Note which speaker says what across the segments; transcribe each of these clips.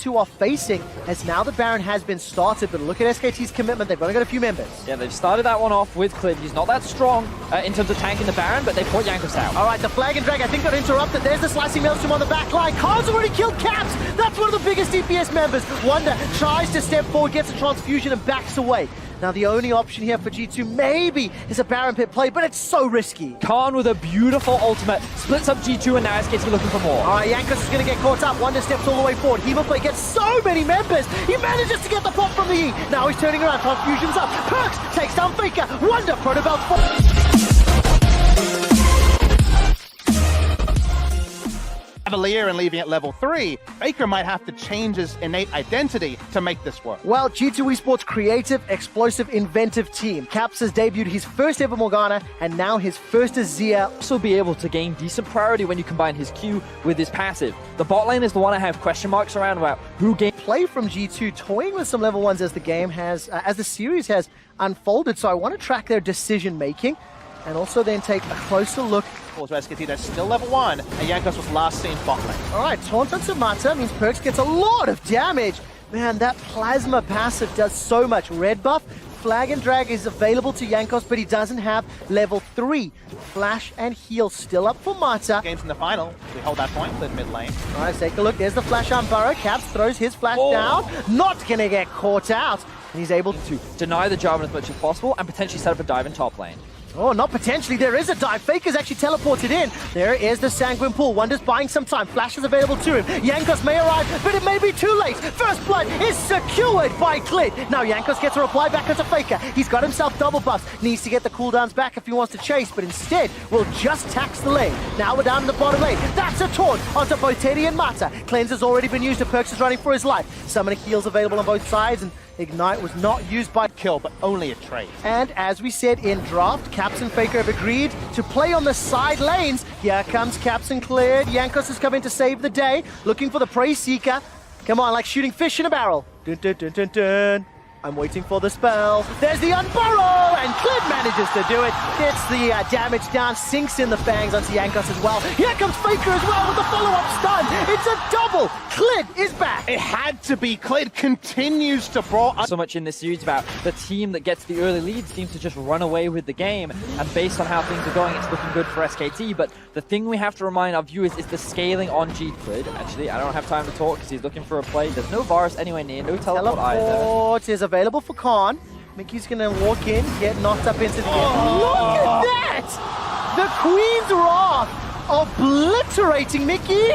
Speaker 1: G2 are facing, as now the Baron has been started, but look at SKT's commitment. They've only got a few members.
Speaker 2: Yeah, they've started that one off with Clid. He's not that strong in terms of tanking the Baron, but they put Jankos out.
Speaker 1: All right, the flag and drag, I think, got interrupted. There's the slicing maelstrom on the back line. Khan's already killed Caps. That's one of the biggest DPS members. Wonder tries to step forward, gets a transfusion, and backs away. Now, the only option here for G2 maybe is a Baron pit play, but it's so risky.
Speaker 2: Khan with a beautiful ultimate splits up G2, and now SKT looking for more.
Speaker 1: All right, Jankos is going to get caught up. Wonder steps all the way forward. Hemo play gets so many members. He manages to get the pop from the E. Now he's turning around. Transfusion's up. Perks takes down Faker. Wonder protobelt
Speaker 3: Cavalier and leaving at level 3, Faker might have to change his innate identity to make this work.
Speaker 1: Well, G2 Esports' creative, explosive, inventive team. Caps has debuted his first ever Morgana and now his first Azir.
Speaker 2: Also be able to gain decent priority when you combine his Q with his passive. The bot lane is the one I have question marks around about who gains.
Speaker 1: Play from G2, toying with some level 1s as the game has, as the series has unfolded, so I want to track their decision making and also then take a closer look.
Speaker 3: Also, SKT, that's still level 1, and Jankos was last seen bot lane.
Speaker 1: All right, Taunt on Samata means Perks gets a lot of damage. Man, that Plasma passive does so much. Red buff, Flag and Drag is available to Jankos, but he doesn't have level 3. Flash and heal still up for Mata.
Speaker 3: Games in the final, we hold that point, the mid lane.
Speaker 1: All right, take a look. There's the flash on Burrow. Caps throws his flash down. Not gonna get caught out. And he's able to
Speaker 2: deny the Jarvan as much as possible and potentially set up a dive in top lane.
Speaker 1: Oh, not potentially. There is a dive. Faker's actually teleported in. There is the Sanguine Pool. Wonder's buying some time. Flash is available to him. Jankos may arrive, but it may be too late. First blood is secured by Clid. Now Jankos gets a reply back onto Faker. He's got himself double buffs. Needs to get the cooldowns back if he wants to chase, but instead will just tax the lane. Now we're down in the bottom lane. That's a taunt onto both Teddy and Mata. Cleanse has already been used, and Perks is running for his life. Summoning heals available on both sides, and Ignite was not used by
Speaker 3: Kill, but only a trade.
Speaker 1: And as we said in draft, Caps and Faker have agreed to play on the side lanes. Here comes Caps and Clid. Jankos is coming to save the day, looking for the Prey Seeker. Come on, like shooting fish in a barrel. Dun, dun, dun, dun, dun. I'm waiting for the spell. There's the unburrow, and Clid manages to do it. Gets the damage down, sinks in the fangs onto Jankos as well. Here comes Faker as well with the follow-up stun. It's a double. Clid is back.
Speaker 3: It had to be. Clid continues to brawl.
Speaker 2: So much in this series about the team that gets the early lead seems to just run away with the game. And based on how things are going, it's looking good for SKT. But the thing we have to remind our viewers is the scaling on Clid. Actually, I don't have time to talk because he's looking for a play. There's no Varus anywhere near, no teleport either.
Speaker 1: Is available for Khan. Mickey's gonna walk in, get knocked up into the game. Look at that! The Queen's Wrath obliterating Mickey.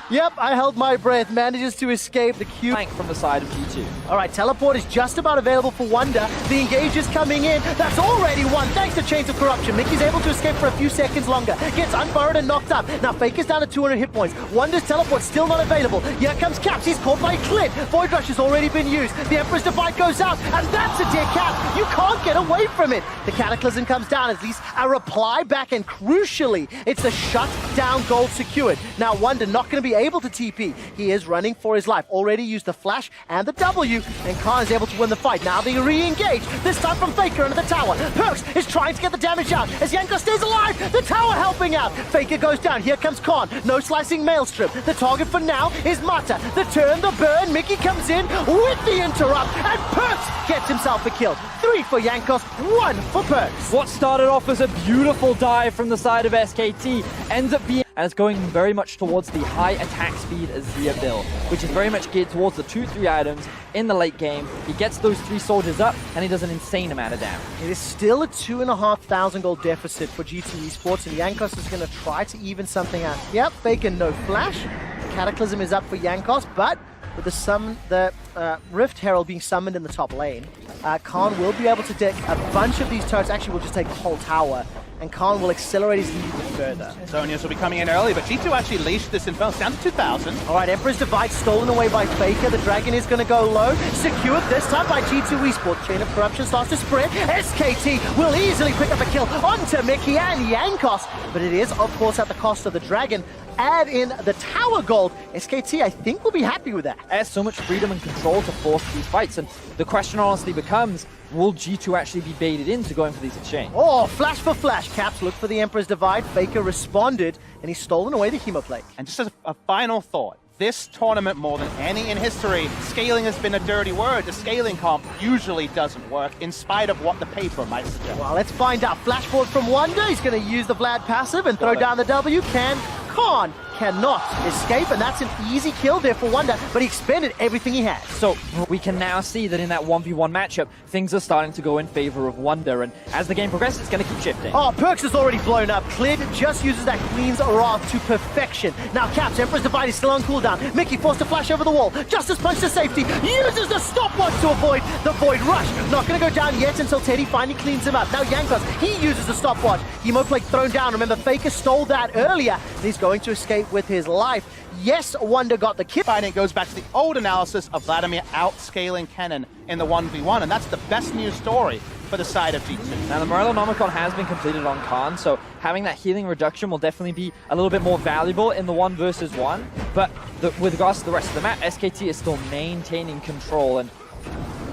Speaker 1: Yep, I held my breath. Manages to escape the Q.
Speaker 2: Flank from the side of G2.
Speaker 1: All right, teleport is just about available for Wonder. The engage is coming in. That's already won thanks to Chains of Corruption. Mickey's able to escape for a few seconds longer. Gets unburrowed and knocked up. Now Faker's down to 200 hit points. Wonder's teleport still not available. Here comes Caps. He's caught by Clid. Void Rush has already been used. The Emperor's Divide goes out, and that's a dear Cap. You can't get away from it. The Cataclysm comes down. At least a reply back, and crucially, it's a shut-down gold secured. Now Wonder not going to be able to TP. He is running for his life. Already used the flash and the W, and Khan is able to win the fight. Now they re-engage, this time from Faker under the tower. Perks is trying to get the damage out as Jankos stays alive. The tower helping out. Faker goes down. Here comes Khan. No slicing maelstrom. The target for now is Mata. The turn, the burn. Mickey comes in with the interrupt, and Perks gets himself a kill. 3 for Jankos, 1 for Perks.
Speaker 2: What started off as a beautiful dive from the side of SKT ends up being, and it's going very much towards the high attack speed Azir build, which is very much geared towards the 2-3 items in the late game. He gets those 3 soldiers up, and he does an insane amount of damage.
Speaker 1: It is still a 2,500 gold deficit for G2 Esports, and Jankos is going to try to even something out. Yep, Faker no flash. Cataclysm is up for Jankos, but with the Rift Herald being summoned in the top lane, Khan will be able to deck a bunch of these turrets. Actually, we'll just take the whole tower, and Khan will accelerate his lead further.
Speaker 3: Zonius will be coming in early, but G2 actually leashed this Inferno down to 2,000.
Speaker 1: All right, Emperor's Divide stolen away by Faker. The Dragon is going to go low. Secured this time by G2 Esports. Chain of Corruption starts to spread. SKT will easily pick up a kill onto Mickey and Jankos, but it is, of course, at the cost of the Dragon. Add in the tower gold. SKT, I think, will be happy with that.
Speaker 2: There's so much freedom and control to force these fights, and the question honestly becomes, will G2 actually be baited into going for these exchanges?
Speaker 1: Oh, flash for flash. Caps look for the Emperor's Divide. Faker responded, and he's stolen away the Hemoplate.
Speaker 3: And just as a final thought, this tournament, more than any in history, scaling has been a dirty word. The scaling comp usually doesn't work, in spite of what the paper might suggest.
Speaker 1: Well, let's find out. Flash forward from Wonder. He's going to use the Vlad passive and throw down the W. Khan cannot escape, and that's an easy kill there for Wonder, but he expended everything he had.
Speaker 2: So we can now see that in that 1v1 matchup, things are starting to go in favor of Wonder, and as the game progresses, it's going to keep shifting.
Speaker 1: Oh, Perks is already blown up. Clid just uses that Queen's Wrath to perfection. Now Caps, Emperor's Divide is still on cooldown. Mickey forced to flash over the wall. Justice Punch to safety. Uses the stopwatch to avoid the Void Rush. Not going to go down yet until Teddy finally cleans him up. Now Yankos, he uses the stopwatch. Hemo Plague thrown down. Remember, Faker stole that earlier, and he's going to escape with his life. Yes, Wonder got the kill.
Speaker 3: And it goes back to the old analysis of Vladimir outscaling Kennen in the 1v1, and that's the best news story for the side of G2.
Speaker 2: Now the Morellonomicon has been completed on Khan, so having that healing reduction will definitely be a little bit more valuable in the 1 versus 1, but with regards to the rest of the map, SKT is still maintaining control, and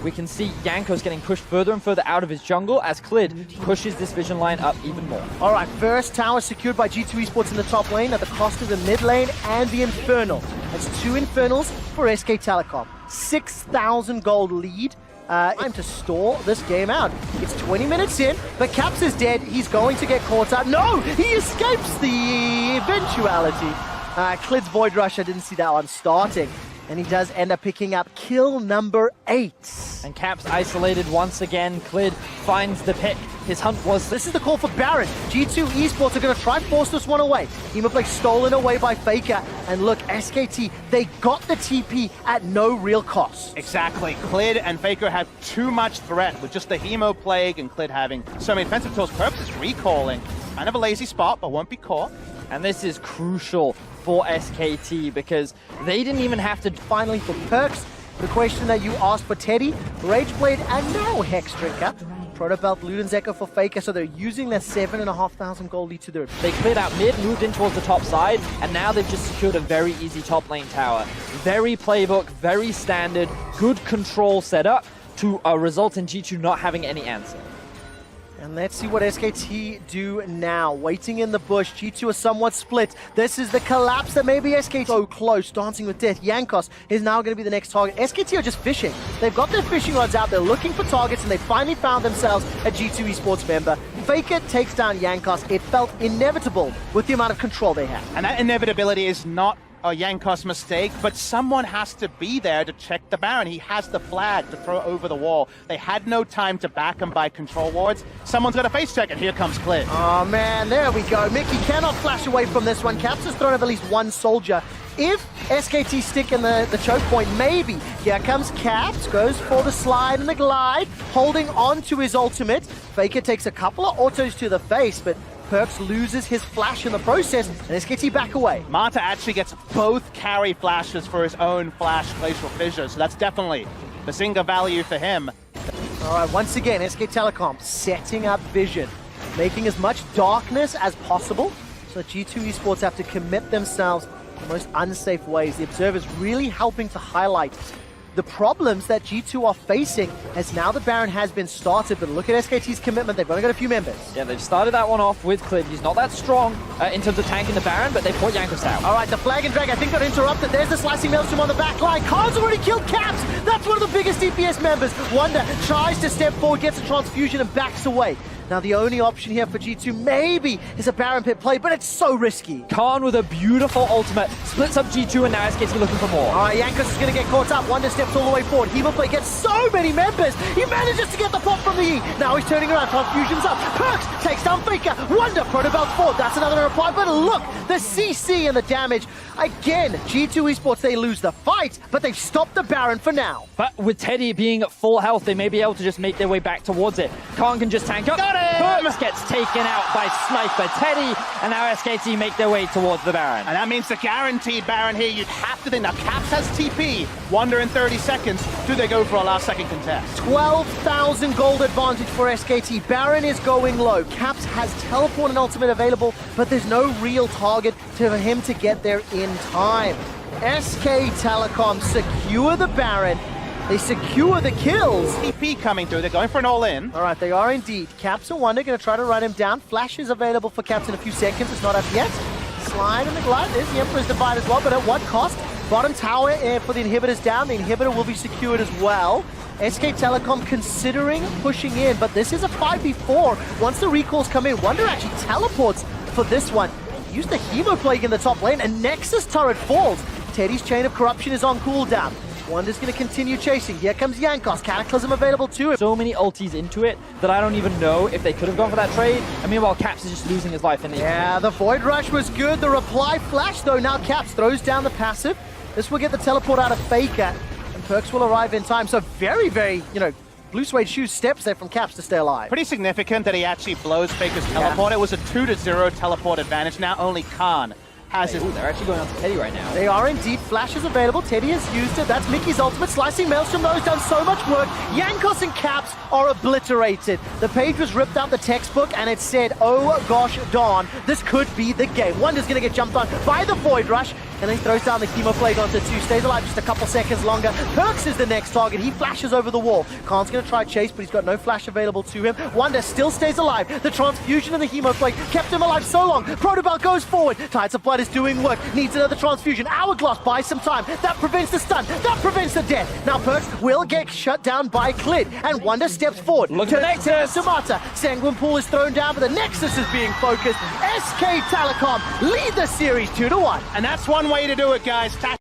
Speaker 2: we can see Jankos getting pushed further and further out of his jungle as Clid pushes this vision line up even more.
Speaker 1: All right, first tower secured by G2 Esports in the top lane at the cost of the mid lane and the Infernal. That's 2 Infernals for SK Telecom. 6,000 gold lead. Time to stall this game out. It's 20 minutes in, but Caps is dead. He's going to get caught up. No, he escapes the eventuality. Clid's Void Rush, I didn't see that one starting. And he does end up picking up kill number 8.
Speaker 2: And Caps isolated once again. Clid finds the pick. His hunt was...
Speaker 1: This is the call for Baron. G2 Esports are going to try force this one away. Hemoplay stolen away by Faker. And look, SKT, they got the TP at no real cost.
Speaker 3: Exactly. Clid and Faker have too much threat with just the Hemo Plague and Clid having so many defensive tools. Perps is recalling. Kind of a lazy spot, but won't be caught.
Speaker 2: And this is crucial for SKT because they didn't even have to...
Speaker 1: Finally for Perks, the question that you asked for Teddy, Rageblade and now Hex Drinker. Protobelt, Luden's Echo for Faker, so they're using their 7,500 gold lead to their...
Speaker 2: They cleared out mid, moved in towards the top side, and now they've just secured a very easy top lane tower. Very playbook, very standard, good control setup to result in G2 not having any answer.
Speaker 1: And let's see what SKT do now. Waiting in the bush. G2 are somewhat split. This is the collapse that maybe SKT so close. Dancing with death. Yankos is now going to be the next target. SKT are just fishing. They've got their fishing rods out. They're looking for targets, and they finally found themselves a G2 Esports member. Faker takes down Yankos. It felt inevitable with the amount of control they have.
Speaker 3: And that inevitability is not a Yankos mistake, but someone has to be there to check the Baron. He has the flag to throw over the wall. They had no time to back him by control wards. Someone's got a face check, and here comes Clid.
Speaker 1: Oh man, there we go. Mickey cannot flash away from this one. Caps has thrown up at least one soldier. If SKT stick in the choke point, maybe. Here comes Caps, goes for the slide and the glide, holding on to his ultimate. Faker takes a couple of autos to the face, but Perks loses his flash in the process, and SKT back away.
Speaker 3: Mata actually gets both carry flashes for his own flash Glacial Fissure, so that's definitely the Bazinga value for him.
Speaker 1: All right, once again, SK Telecom setting up vision, making as much darkness as possible, so that G2 Esports have to commit themselves in the most unsafe ways. The Observer's really helping to highlight the problems that G2 are facing as now the Baron has been started, but look at SKT's commitment. They've only got a few members.
Speaker 2: Yeah, they've started that one off with Clid. He's not that strong in terms of tanking the Baron, but they brought Yankos out.
Speaker 1: All right, the flag and drag, I think, got interrupted. There's the slicing maelstrom on the back line. Khan's already killed Caps. That's one of the biggest DPS members. Wonder tries to step forward, gets a transfusion, and backs away. Now, the only option here for G2 maybe is a Baron pit play, but it's so risky.
Speaker 2: Khan with a beautiful ultimate splits up G2, and now SKT looking for more.
Speaker 1: All right, Yankos is going to get caught up. Wonder steps all the way forward. Hemoplay gets so many members. He manages to get the pop from the E. Now he's turning around. Transfusion's up. Perks takes down Faker. Wonder, Protobelt forward. That's another reply. But look, the CC and the damage. Again, G2 Esports, they lose the fight, but they've stopped the Baron for now.
Speaker 2: But with Teddy being at full health, they may be able to just make their way back towards it. Khan can just tank up.
Speaker 3: Got it!
Speaker 2: Perks gets taken out by Sniper Teddy, and now SKT make their way towards the Baron.
Speaker 3: And that means the guaranteed Baron here. You'd have to think. Now, Caps has TP. Wonder in 30 seconds. Do they go for a last-second contest?
Speaker 1: 12,000 gold advantage for SKT. Baron is going low. Caps has teleport and ultimate available, but there's no real target for him to get there in time. SK Telecom secure the Baron. They secure the kills.
Speaker 3: TP coming through. They're going for an all-in.
Speaker 1: All right, they are indeed. Caps and Wonder going to try to run him down. Flash is available for Caps in a few seconds. It's not up yet. Slide and the glide. There's the Emperor's Divide as well, but at what cost? Bottom tower for the inhibitors down. The inhibitor will be secured as well. SK Telecom considering pushing in, but this is a 5v4. Once the recalls come in, Wonder actually teleports for this one. Use the Hemo Plague in the top lane, and Nexus turret falls. Teddy's Chain of Corruption is on cooldown. Wonder's going to continue chasing. Here comes Jankos. Cataclysm available to him.
Speaker 2: So many ultis into it that I don't even know if they could have gone for that trade. And meanwhile, Caps is just losing his life in the
Speaker 1: Yeah, the Void Rush was good. The reply flash, though, now Caps throws down the passive. This will get the teleport out of Faker, and Perks will arrive in time. So very, very, blue suede shoes steps there from Caps to stay alive.
Speaker 3: Pretty significant that he actually blows Faker's teleport. It was a 2-0 teleport advantage. Now only Khan has it.
Speaker 2: Ooh, they're actually going on to Teddy right now.
Speaker 1: They are indeed. Flash is available. Teddy has used it. That's Mickey's ultimate. Slicing Maelstrom, though, has done so much work. Jankos and Caps are obliterated. The page was ripped out the textbook, and it said, oh gosh darn, this could be the game. Wonder's going to get jumped on by the Void Rush, and then he throws down the Chemo Plague onto 2. Stays alive just a couple seconds longer. Perks is the next target. He flashes over the wall. Khan's going to try chase, but he's got no flash available to him. Wonder still stays alive. The transfusion and the Hemo Plague kept him alive so long. Protobell goes forward. Tides of Blood is doing work. Needs another transfusion. Hourglass buys some time. That prevents the stun. That prevents the death. Now Perks will get shut down by Clid, and Wonder steps forward.
Speaker 2: Look at the Nexus!
Speaker 1: Samata. Sanguine Pool is thrown down, but the Nexus is being focused. SK Telecom lead the series 2-1.
Speaker 3: And that's one way to do it, guys.